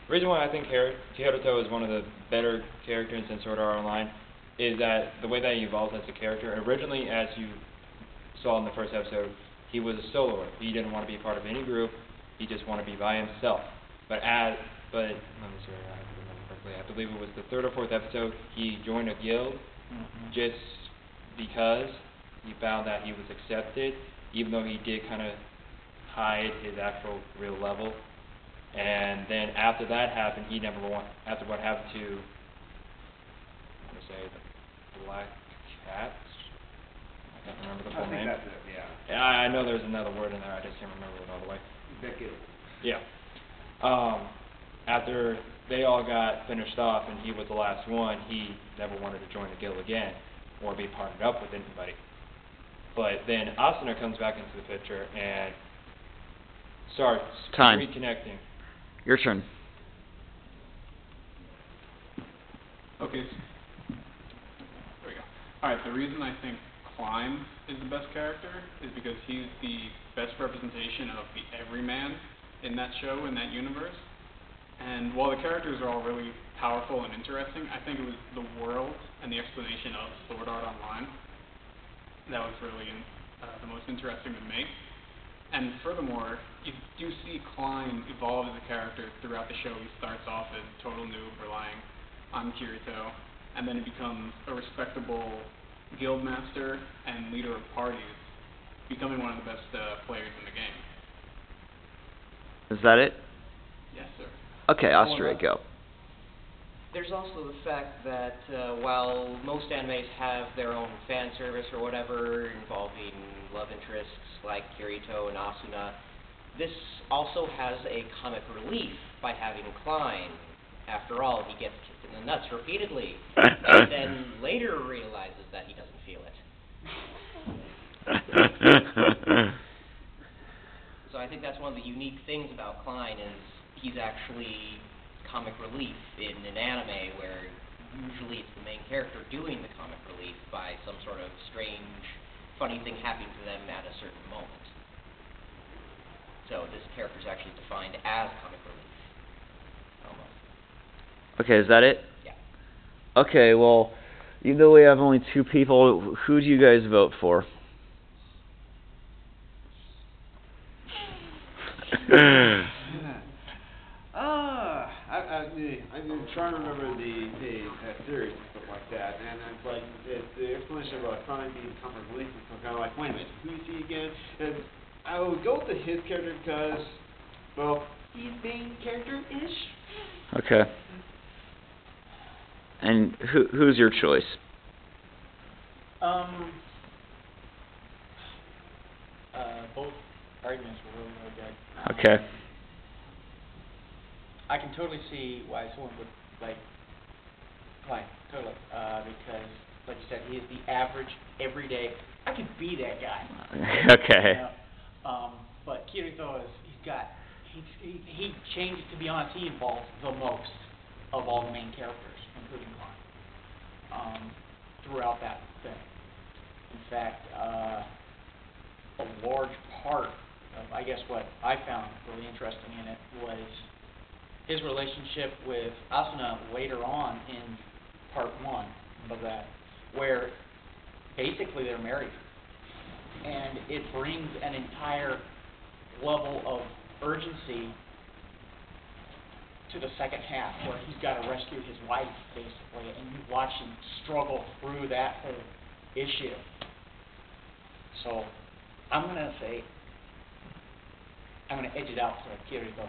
The reason why I think Kirito is one of the better characters in Sword Art Online is that the way that he evolves as a character. Originally, as you saw in the first episode, he was a soloist. He didn't want to be part of any group. He just wanted to be by himself. But let me see if I remember correctly. I believe it was the third or fourth episode. He joined a guild just because he found that he was accepted, even though he did kind of hide his actual real level. And then after that happened, after what happened to, I want to say, the Black Cats. I can't remember the full name. That's it, yeah. I know there's another word in there, I just can't remember it all the way. Beckett. Yeah. After they all got finished off and he was the last one, he never wanted to join the guild again or be partnered up with anybody. But then Asuna comes back into the picture and starts reconnecting. Your turn. Okay. There we go. Alright, the reason I think Klein is the best character is because he's the best representation of the everyman in that show, in that universe. And while the characters are all really powerful and interesting, I think it was the world and the explanation of Sword Art Online that was really the most interesting to me. And furthermore, you do see Klein evolve as a character throughout the show. He starts off as a total noob relying on Kirito, and then he becomes a respectable guild master and leader of parties, becoming one of the best players in the game. Is that it? Yes, sir. Okay, Austria, go. There's also the fact that while most animes have their own fan service or whatever involving love interests like Kirito and Asuna, this also has a comic relief by having Klein. After all, he gets kicked in the nuts repeatedly, and then later realizes that he doesn't feel it. So I think that's one of the unique things about Klein is he's actually comic relief in an anime where usually it's the main character doing the comic relief by some sort of strange, funny thing happening to them at a certain moment. So this character is actually defined as comic relief. Almost. Okay, is that it? Yeah. Okay, well, even though we have only two people, who do you guys vote for? I'm trying to remember the series and stuff like that, and it's like the explanation about Klein being comic relief and stuff. Kind of like, wait a minute, who is he again? And I would go with his character because, well, he's main character-ish. Okay. And who's your choice? Both arguments were really, really good. Okay. I can totally see why someone would like Klein, totally, because, like you said, he is the average, everyday. I could be that guy. Okay. You know? But Kirito he changes. To be honest, he evolves the most of all the main characters, including Klein, throughout that thing. In fact, a large part of, I guess, what I found really interesting in it was his relationship with Asuna later on in part 1 of that, where basically they're married. And it brings an entire level of urgency to the second half, where he's got to rescue his wife, basically, and you watch him struggle through that whole issue. So I'm going to edge it out to Kirito.